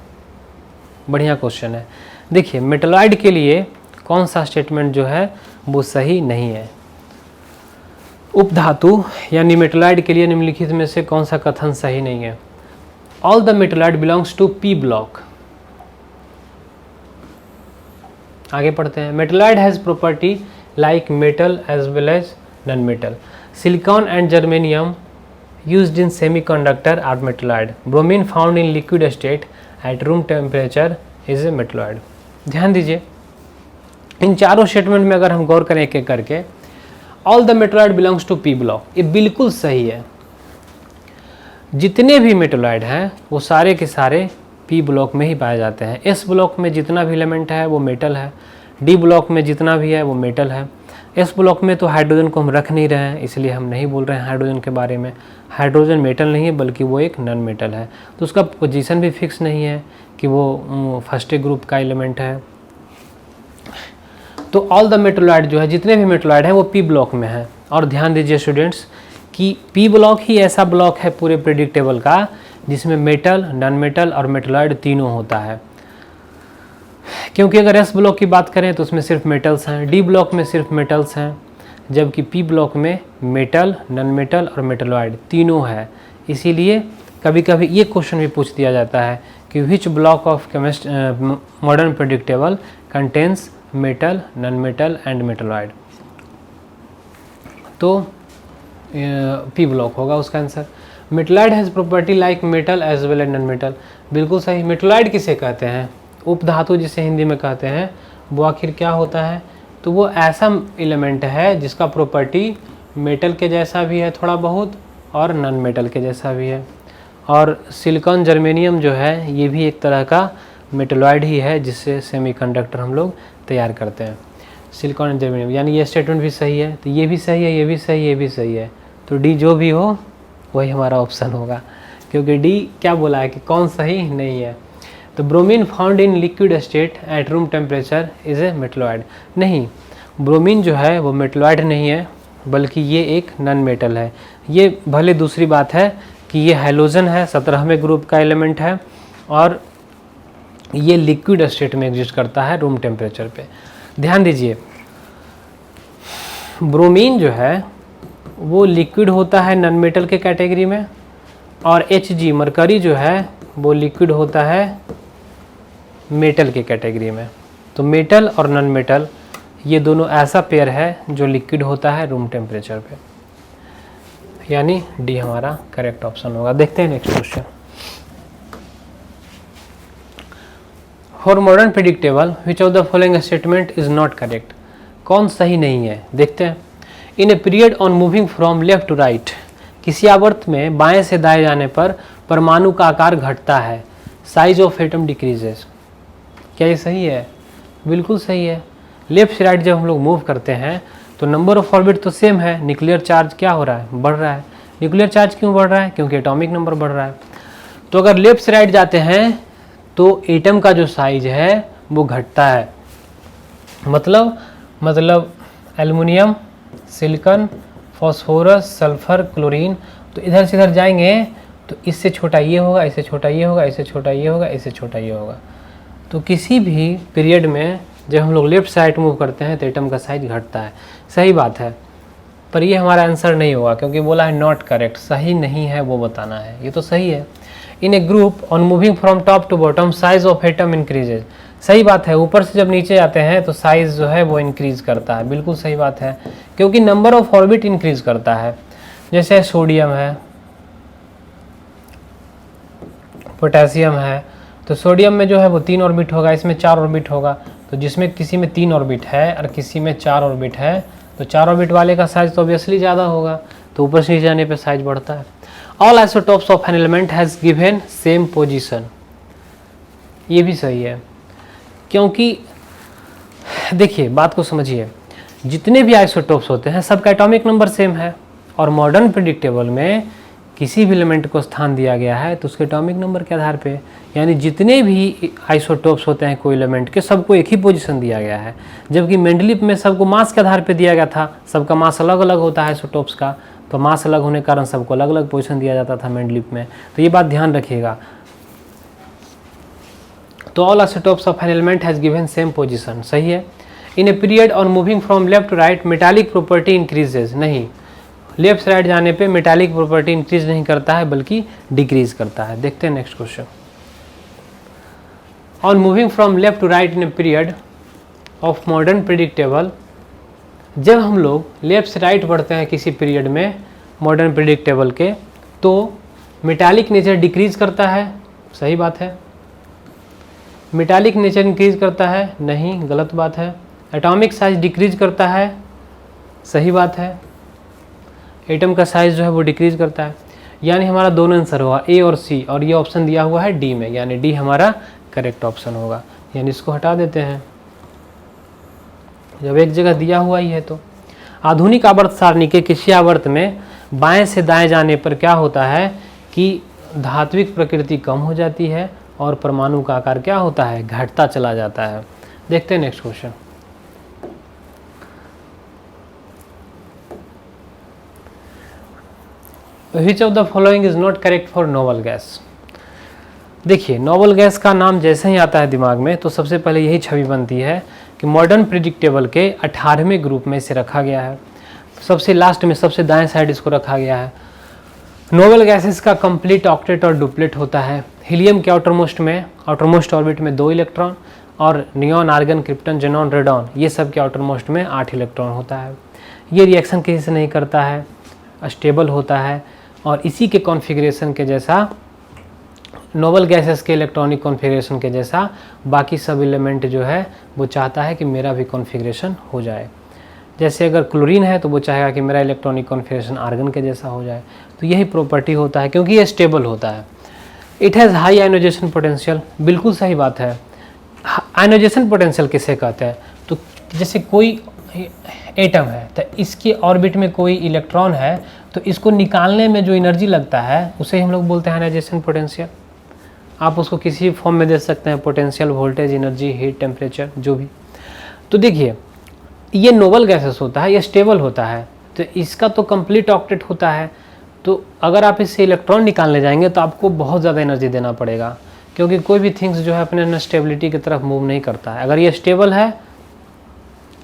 बढ़िया क्वेश्चन है। देखिए मेटलॉइड के लिए कौन सा स्टेटमेंट जो है वो सही नहीं है। उपधातु यानी मेटलॉइड के लिए निम्नलिखित में से कौन सा कथन सही नहीं है? All the metalloid belongs to P block. आगे पढ़ते हैं। Metalloid has property like metal as well as non metal. Silicon and germanium used in semiconductor are metalloid. Bromine found in liquid state at room temperature is a metalloid. ध्यान दीजिए, इन चारों statement में अगर हम गौर करें एक एक करके, all the metalloid belongs to P block, ये बिल्कुल सही है। जितने भी मेटलॉइड हैं वो सारे के सारे पी ब्लॉक में ही पाए जाते हैं। एस ब्लॉक में जितना भी एलिमेंट है वो मेटल है, डी ब्लॉक में जितना भी है वो मेटल है। एस ब्लॉक में तो हाइड्रोजन को हम रख नहीं रहे हैं, इसलिए हम नहीं बोल रहे हैं हाइड्रोजन के बारे में। हाइड्रोजन मेटल नहीं है बल्कि वो एक नॉन मेटल है, तो उसका पोजीशन भी फिक्स नहीं है कि वो फर्स्ट ग्रुप का एलिमेंट है। तो ऑल द मेटलॉइड जो है, जितने भी मेटलॉइड हैं वो पी ब्लॉक में है। और ध्यान दीजिए स्टूडेंट्स कि पी ब्लॉक ही ऐसा ब्लॉक है पूरे पीरियोडिक टेबल का जिसमें मेटल, नॉन मेटल और मेटलॉइड तीनों होता है। क्योंकि अगर एस ब्लॉक की बात करें तो उसमें सिर्फ मेटल्स हैं, डी ब्लॉक में सिर्फ मेटल्स हैं, जबकि पी ब्लॉक में मेटल, नॉन मेटल और मेटलॉइड तीनों है। इसीलिए कभी कभी ये क्वेश्चन भी पूछ दिया जाता है कि which block of modern periodic table contains metal, non metal and metalloid. तो पी ब्लॉक होगा उसका answer. Metalloid has property like metal as well as non metal, बिल्कुल सही। मेटलॉइड किसे कहते हैं? उपधातु जिसे हिंदी में कहते हैं, वो आखिर क्या होता है? तो वो ऐसा एलिमेंट है जिसका प्रॉपर्टी मेटल के जैसा भी है थोड़ा बहुत और नॉन मेटल के जैसा भी है। और सिलिकॉन जर्मेनियम जो है ये भी एक तरह का मेटलॉइड ही है जिससे सेमीकंडक्टर हम लोग तैयार करते हैं। सिलिकॉन जर्मेनियम, यानी ये स्टेटमेंट भी सही है, तो ये भी सही है, ये भी सही है, ये भी सही है। तो डी जो भी हो वही हमारा ऑप्शन होगा, क्योंकि डी क्या बोला है कि कौन सही नहीं है। तो bromine found in liquid state at room temperature is a metalloid, नहीं, ब्रोमीन जो है वो मेटलॉइड नहीं है बल्कि ये एक नॉन मेटल है। ये भले दूसरी बात है कि ये हैलोजन है, 17वें ग्रुप का एलिमेंट है और ये लिक्विड स्टेट में एग्जिस्ट करता है रूम टेम्परेचर पे। ध्यान दीजिए, ब्रोमीन जो है वो लिक्विड होता है नॉन मेटल के कैटेगरी में, और Hg मरकरी जो है वो लिक्विड होता है मेटल के कैटेगरी में। तो मेटल और नॉन मेटल ये दोनों ऐसा पेयर है जो लिक्विड होता है रूम टेम्परेचर पे, यानी डी हमारा करेक्ट ऑप्शन होगा। देखते हैं next question. For modern periodic table which of the following statement is not correct, कौन सही नहीं है? देखते हैं। In a period on moving from left to right, किसी आवर्त में बाएं से दाएं जाने पर परमाणु का आकार घटता है, साइज ऑफ एटम डिक्रीजेस, क्या ये सही है? बिल्कुल सही है। लेफ्ट से राइट जब हम लोग मूव करते हैं तो नंबर ऑफ ऑर्बिट तो सेम है, न्यूक्लियर चार्ज क्या हो रहा है? बढ़ रहा है। न्यूक्लियर चार्ज क्यों बढ़ रहा है? क्योंकि एटॉमिक नंबर बढ़ रहा है। तो अगर लेफ्ट से राइट जाते हैं तो एटम का जो साइज है वो घटता है। मतलब aluminium, silicon, phosphorus, sulphur, chlorine, तो इधर से इधर जाएंगे तो इससे छोटा ये होगा, इससे छोटा ये होगा, इससे छोटा ये होगा, इससे छोटा ये होगा। तो किसी भी पीरियड में जब हम लोग लेफ्ट साइड मूव करते हैं तो एटम का साइज घटता है। सही बात है, पर ये हमारा आंसर नहीं होगा क्योंकि बोला है नॉट करेक्ट, सही नहीं है वो बताना है। ये तो सही है। In a group on moving from top to bottom size of atom increases, सही बात है। ऊपर से जब नीचे आते हैं तो साइज जो है वो इंक्रीज करता है, बिल्कुल सही बात है, क्योंकि नंबर ऑफ ऑर्बिट इंक्रीज करता है। जैसे सोडियम है, पोटेशियम है, तो सोडियम में जो है वो 3 ऑर्बिट होगा, इसमें 4 ऑर्बिट होगा। तो जिसमें किसी में 3 ऑर्बिट है और किसी में 4 ऑर्बिट है तो 4 ऑर्बिट वाले का साइज तो ऑब्वियसली ज़्यादा होगा, तो ऊपर से नीचे जाने पे साइज बढ़ता है। All isotopes of an element has given same position, ये भी सही है, क्योंकि देखिए बात को समझिए, जितने भी आइसोटोप्स होते हैं सबका एटॉमिक नंबर सेम है, और मॉडर्न पीरियोडिक टेबल में किसी भी एलिमेंट को स्थान दिया गया है तो उसके एटॉमिक नंबर के आधार पे, यानी जितने भी आइसोटोप्स होते हैं कोई एलिमेंट के सबको एक ही पोजीशन दिया गया है। जबकि मेंडलीफ में सबको मास के आधार पे दिया गया था, सबका मास अलग अलग होता है आइसोटोप्स का, तो मास अलग होने के कारण सबको अलग अलग पोजीशन दिया जाता था मेंडलीफ में। तो ये बात ध्यान रखिएगा। तो all isotopes of an element has given same position, सही है। In a period on moving from left to right metallic property increases, नहीं, लेफ्ट से राइट जाने पे मेटालिक प्रॉपर्टी इंक्रीज नहीं करता है बल्कि डिक्रीज करता है। देखते हैं next question. On moving from left to right in a period of modern periodic table, जब हम लोग लेफ्ट से राइट बढ़ते हैं किसी पीरियड में मॉडर्न पीरियोडिक टेबल के, तो मेटालिक नेचर डिक्रीज करता है, सही बात है। मेटालिक नेचर इंक्रीज करता है, नहीं, गलत बात है। एटॉमिक साइज डिक्रीज करता है, सही बात है। एटम का साइज जो है वो डिक्रीज करता है। यानी हमारा दोनों आंसर होगा ए और सी, और ये ऑप्शन दिया हुआ है डी में, यानी डी हमारा करेक्ट ऑप्शन होगा। यानी इसको हटा देते हैं, जब एक जगह दिया हुआ ही है तो। आधुनिक आवर्त सारणी के किसी आवर्त में बाएं से दाएं जाने पर क्या होता है कि धात्विक प्रकृति कम हो जाती है और परमाणु का आकार क्या होता है, घटता चला जाता है। देखते हैं next question. Which of the following is not correct for novel gas? देखिए, नोबल गैस का नाम जैसे ही आता है दिमाग में तो सबसे पहले यही छवि बनती है कि मॉडर्न प्रिडिक्टेबल के 18वें ग्रुप में इसे रखा गया है। सबसे लास्ट में, सबसे दाएं साइड इसको रखा गया है। नोबल गैसेस का कंप्लीट ऑक्टेट और डुप्लेट होता है। हीलियम के आउटरमोस्ट ऑर्बिट में 2 इलेक्ट्रॉन, और neon, argon, krypton, xenon, radon ये सब के आउटरमोस्ट में 8 इलेक्ट्रॉन होता है। ये रिएक्शन किसी से नहीं करता है, स्टेबल होता है, और इसी के कॉन्फ़िगरेशन के जैसा, नोबल गैसेस के इलेक्ट्रॉनिक कॉन्फ़िगरेशन के जैसा बाकी सब एलिमेंट जो है वो चाहता है कि मेरा भी कॉन्फ़िगरेशन हो जाए। जैसे अगर क्लोरीन है तो वो चाहेगा कि मेरा इलेक्ट्रॉनिक कॉन्फ़िगरेशन आर्गन के जैसा हो जाए। तो यही प्रॉपर्टी होता है, क्योंकि ये स्टेबल होता है। It has high ionization potential, बिल्कुल सही बात है। आयोनाइजेशन पोटेंशियल किसे कहते हैं? तो जैसे कोई एटम है तो इसके ऑर्बिट में कोई इलेक्ट्रॉन है, तो इसको निकालने में जो एनर्जी लगता है उसे हम लोग बोलते हैं आयोनाइजेशन पोटेंशियल। आप उसको किसी फॉर्म में दे सकते हैं, potential, voltage, energy, heat, temperature, जो भी। तो देखिए, ये नोबल गैसेस होता है, ये स्टेबल होता है, तो इसका तो कंप्लीट ऑक्टेट होता है। तो अगर आप इससे इलेक्ट्रॉन निकालने जाएंगे तो आपको बहुत ज़्यादा एनर्जी देना पड़ेगा, क्योंकि कोई भी थिंग्स जो है अपने अनस्टेबिलिटी की तरफ मूव नहीं करता है। अगर ये स्टेबल है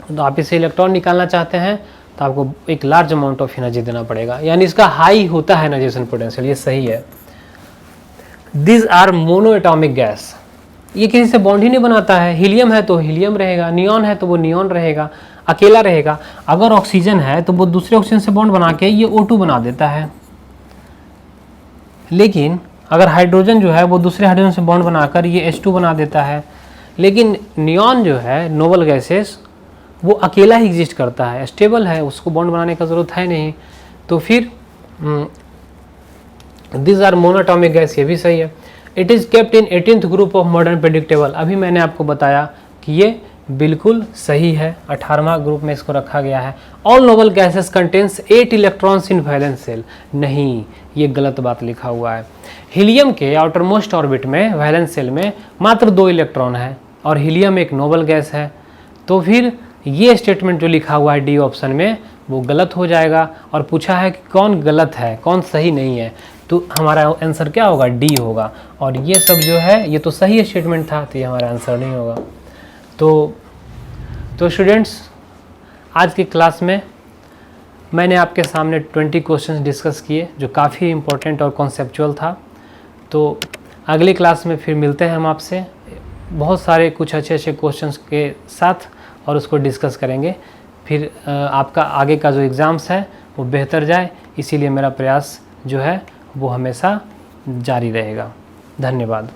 तो आप इसे इलेक्ट्रॉन निकालना चाहते हैं तो आपको एक लार्ज अमाउंट ऑफ एनर्जी देना पड़ेगा, यानी इसका हाई होता है आयोनाइजेशन पोटेंशियल, ये सही है। This are mono atomic gas, ये किसी से बॉन्ड ही नहीं बनाता है। हीलियम है तो हीलियम रहेगा, नियॉन है तो वो नियॉन रहेगा, अकेला रहेगा। अगर ऑक्सीजन है तो वो दूसरे ऑक्सीजन से बॉन्ड बना के ये O2 बना देता है। लेकिन अगर हाइड्रोजन जो है वो दूसरे हाइड्रोजन से बॉन्ड बनाकर ये H2 बना देता है। लेकिन नियॉन जो है, नोबल गैसेस, वो अकेला ही एग्जिस्ट करता है, स्टेबल है, उसको बॉन्ड बनाने का ज़रूरत है नहीं। तो फिर दिस आर मोनोटॉमिक गैस, ये भी सही है। It is kept in 18th group of modern predictable, अभी मैंने आपको बताया कि ये बिल्कुल सही है, 18वां ग्रुप में इसको रखा गया है। All noble gases contains 8 electrons in valence shell, नहीं, ये गलत बात लिखा हुआ है। हीलियम के आउटरमोस्ट ऑर्बिट में, वैलेंस शेल में मात्र 2 इलेक्ट्रॉन है, और हीलियम एक नोबल गैस है। तो फिर ये स्टेटमेंट जो लिखा हुआ है डी ऑप्शन में वो गलत हो जाएगा। और पूछा है कि कौन गलत है, कौन सही नहीं है, तो हमारा आंसर क्या होगा, डी होगा। और ये सब जो है ये तो सही स्टेटमेंट था, तो ये हमारा आंसर नहीं होगा। तो स्टूडेंट्स, आज की क्लास में मैंने आपके सामने 20 क्वेश्चंस डिस्कस किए, जो काफ़ी इम्पोर्टेंट और कॉन्सेप्चुअल था। तो अगली क्लास में फिर मिलते हैं हम आपसे बहुत सारे कुछ अच्छे अच्छे क्वेश्चंस के साथ, और उसको डिस्कस करेंगे। फिर आपका आगे का जो एग्ज़ाम्स है वो बेहतर जाए, इसीलिए मेरा प्रयास जो है वो हमेशा जारी रहेगा। धन्यवाद।